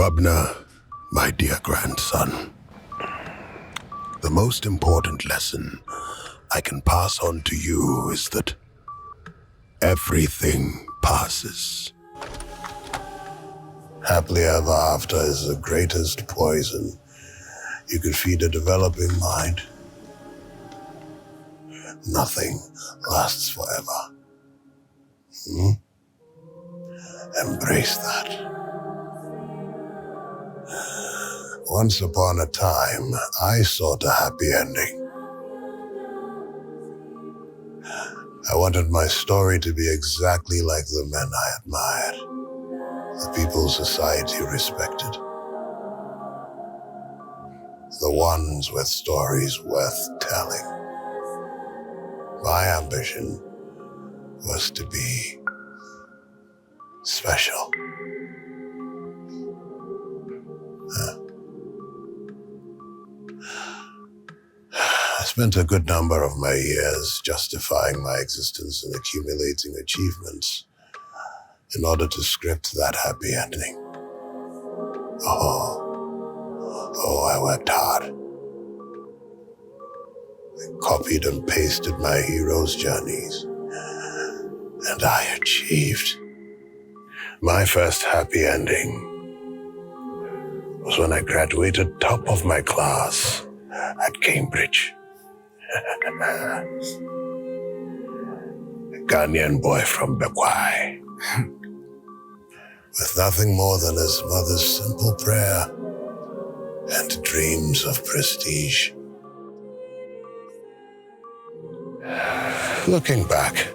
Gwabna, my dear grandson, the most important lesson I can pass on to you is that everything passes. Happily ever after is the greatest poison you could feed a developing mind. Nothing lasts forever. Embrace that. Once upon a time, I sought a happy ending. I wanted my story to be exactly like the men I admired, the people society respected, the ones with stories worth telling. My ambition was to be special. I spent a good number of my years justifying my existence and accumulating achievements in order to script that happy ending. Oh, I worked hard. I copied and pasted my heroes' journeys, and I achieved. My first happy ending was when I graduated top of my class at Cambridge. A Ghanaian boy from Bekwai, with nothing more than his mother's simple prayer and dreams of prestige. Looking back,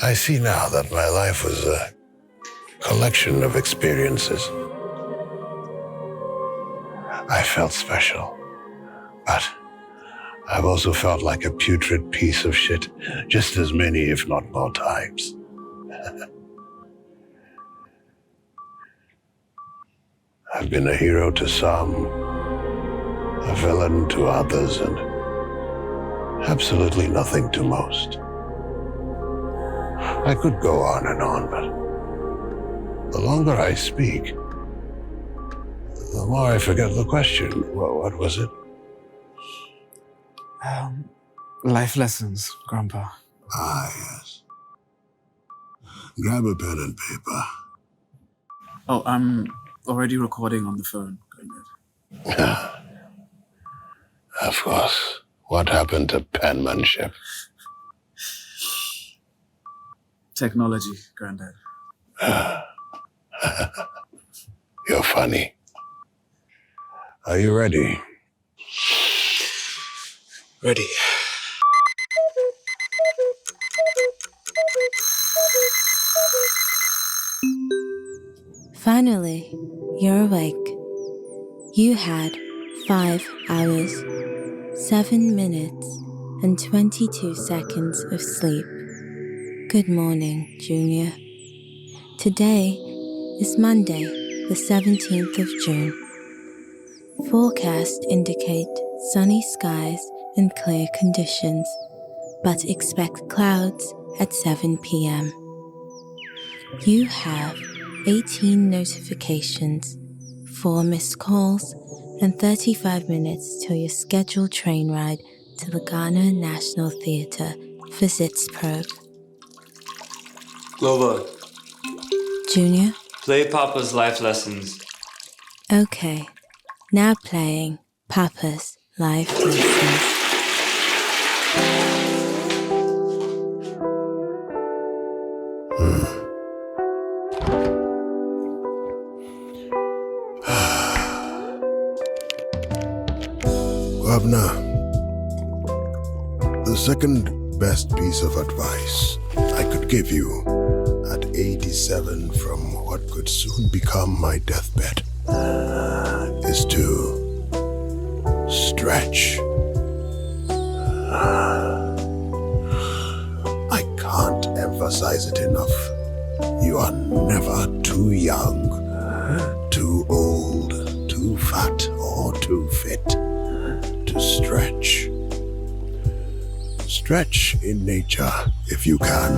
I see now that my life was a collection of experiences. I felt special, but I've also felt like a putrid piece of shit just as many, if not more times. I've been a hero to some, a villain to others, and absolutely nothing to most. I could go on, but the longer I speak, the more I forget the question. What was it? Life lessons, Grandpa. Ah, yes. Grab a pen and paper. Oh, I'm already recording on the phone, Granddad. Of course. What happened to penmanship? Technology, Granddad. You're funny. Are you ready? Ready. Finally, you're awake. You had 5 hours, 7 minutes, and 22 seconds of sleep. Good morning, Junior. Today is Monday, the 17th of June. Forecast indicate sunny skies and clear conditions, but expect clouds at 7 p.m. You have 18 notifications, 4 missed calls, and 35 minutes till your scheduled train ride to the Ghana National Theatre for Sitzprobe. Glover, Junior? play Papa's life lessons. Okay, now playing Papa's life lessons. Gwabna, the second best piece of advice I could give you at 87 from what could soon become my deathbed is to stretch. I can't emphasize it enough. You are never too young, too old, too fat, or too fit to stretch. Stretch in nature if you can,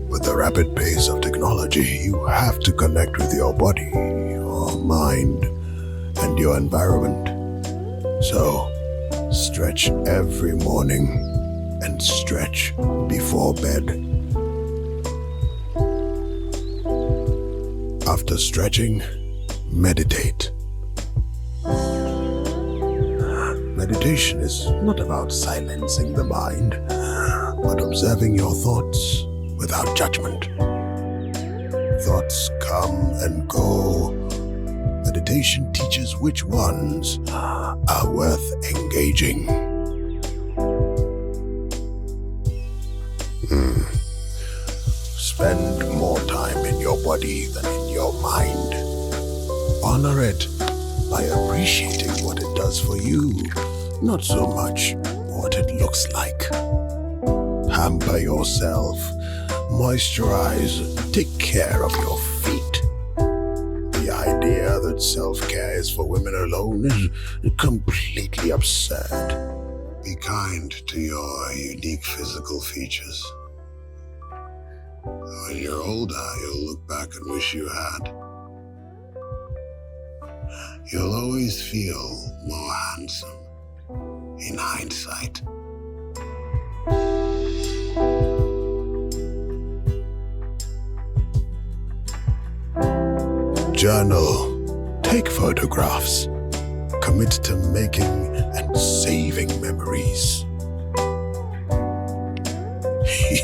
with the rapid pace of technology, you have to connect with your body, your mind, and your environment. So, stretch every morning and stretch before bed. After stretching, meditate. Meditation is not about silencing the mind, but observing your thoughts without judgment. Thoughts come and go. Meditation teaches which ones are worth engaging. Spend more time in your body than in your mind. Honor it by appreciating what it does for you, not so much what it looks like. Pamper yourself, moisturize, take care of your feet. The idea that self-care is for women alone is completely absurd. Be kind to your unique physical features. When you're older, you'll look back and wish you had. You'll always feel more handsome in hindsight. Journal, take photographs, commit to making and saving memories.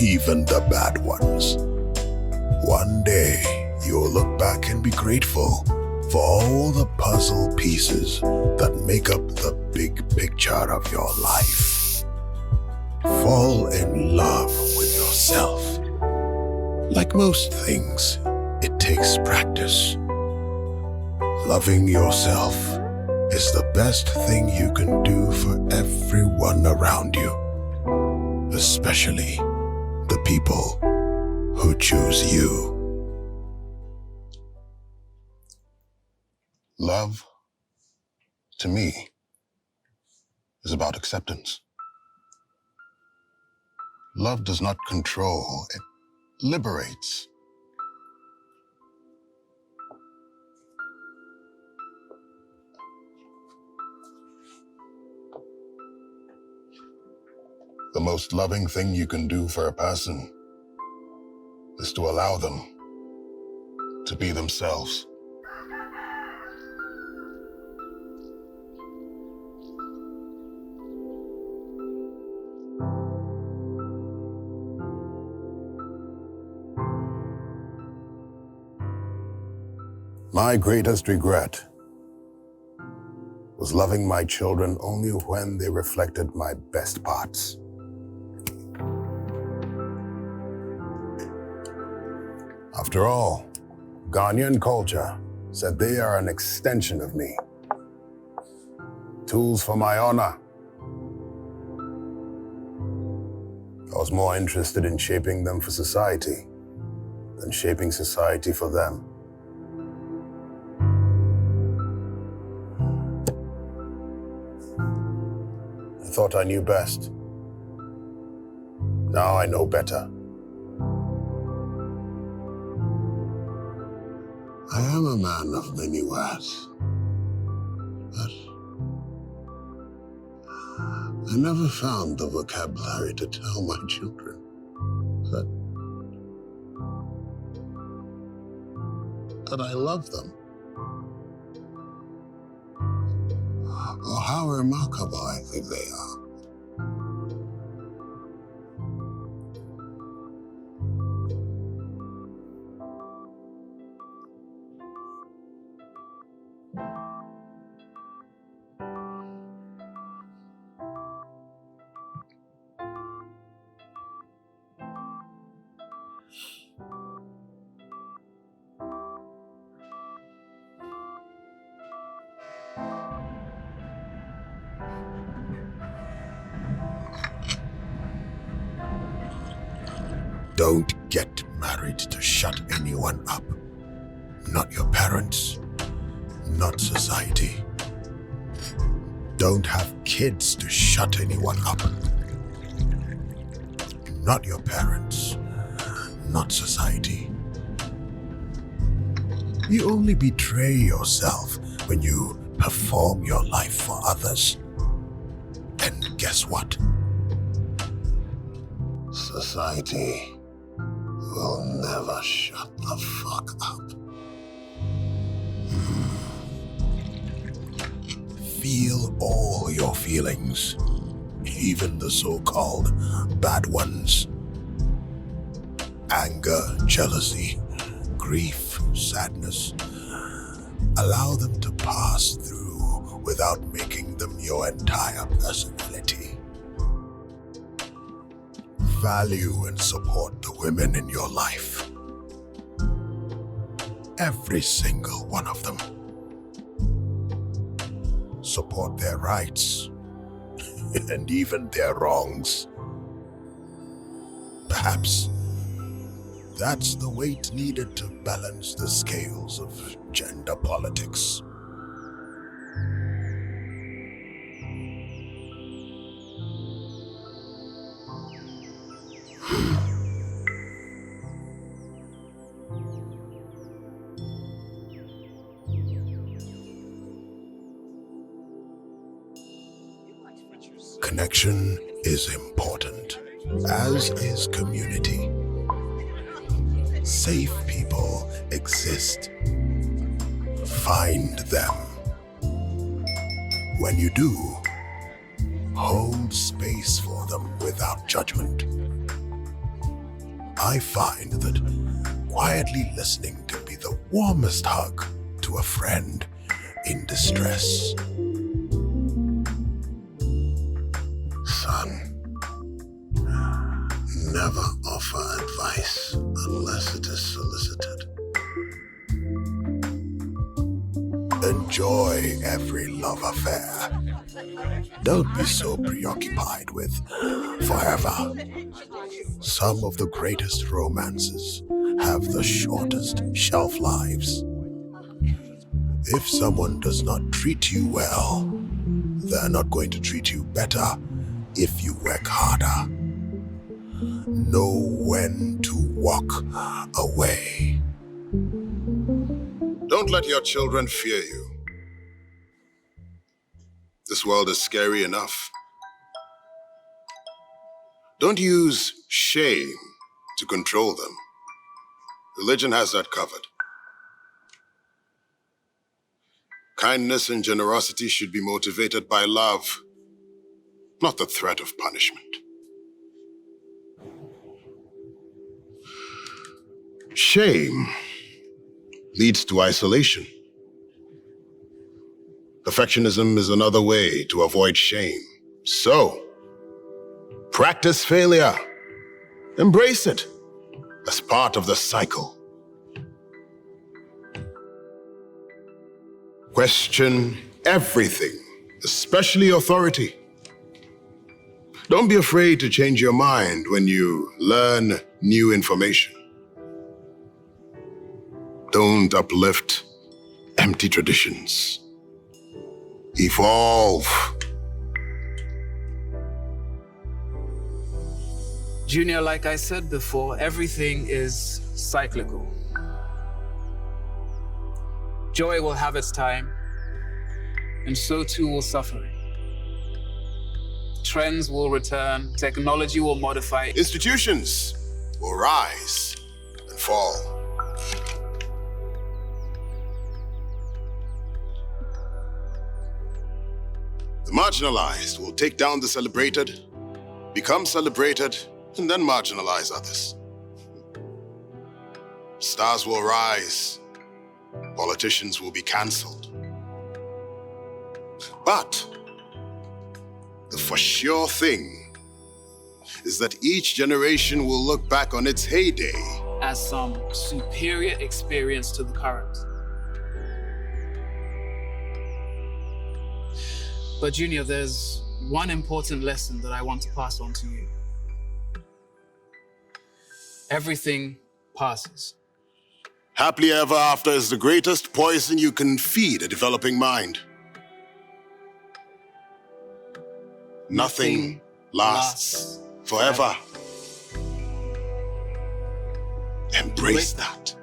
Even the bad ones. One day, you'll look back and be grateful for all the puzzle pieces that make up the big picture of your life. Fall in love with yourself. Like most things, it takes practice. Loving yourself is the best thing you can do for everyone around you, especially the people who choose you. Love, to me, is about acceptance. Love does not control, it liberates. The most loving thing you can do for a person is to allow them to be themselves. My greatest regret was loving my children only when they reflected my best parts. After all, Ghanaian culture said they are an extension of me. Tools for my honor. I was more interested in shaping them for society than shaping society for them. I thought I knew best. Now I know better. I am a man of many words, but I never found the vocabulary to tell my children that I love them, or how remarkable I think they are. Don't get married to shut anyone up. Not your parents, not society. Don't have kids to shut anyone up. Not your parents, not society. You only betray yourself when you perform your life for others. And guess what? Society will never shut the fuck up. Feel all your feelings, even the so-called bad ones. Anger, jealousy, grief, sadness. Allow them to pass through without making them your entire personality. Value and support the women in your life. Every single one of them. Support their rights and even their wrongs. Perhaps that's the weight needed to balance the scales of gender politics. Connection is important, as is community. Safe people exist. Find them. When you do, hold space for them without judgment. I find that quietly listening can be the warmest hug to a friend in distress. Son, never offer advice unless it is solicited. Enjoy every love affair. Don't be so preoccupied with forever. Some of the greatest romances have the shortest shelf lives. If someone does not treat you well, they're not going to treat you better if you work harder. Know when to walk away. Don't let your children fear you. This world is scary enough. Don't use shame to control them. Religion has that covered. Kindness and generosity should be motivated by love, not the threat of punishment. Shame leads to isolation. Perfectionism is another way to avoid shame. So, practice failure. Embrace it as part of the cycle. Question everything, especially authority. Don't be afraid to change your mind when you learn new information. Don't uplift empty traditions. Evolve. Junior, like I said before, everything is cyclical. Joy will have its time, and so too will suffering. Trends will return, technology will modify. Institutions will rise and fall. The marginalized will take down the celebrated, become celebrated, and then marginalize others. Stars will rise. Politicians will be cancelled. But the for sure thing is that each generation will look back on its heyday as some superior experience to the current. But Junior, there's one important lesson that I want to pass on to you. Everything passes. Happily ever after is the greatest poison you can feed a developing mind. Nothing lasts forever. Embrace that.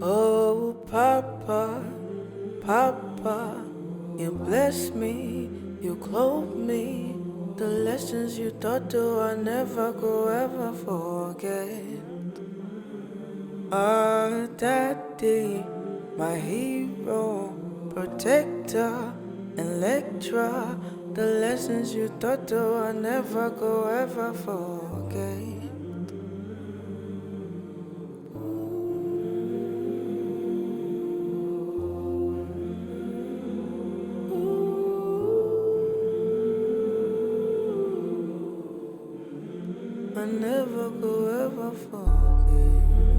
Oh, Papa, Papa, you bless me, you clothe me. The lessons you taught to I never go ever forget. Ah, Daddy, my hero, protector, and lecturer. The lessons you taught to I never go ever forget. I never go ever forget.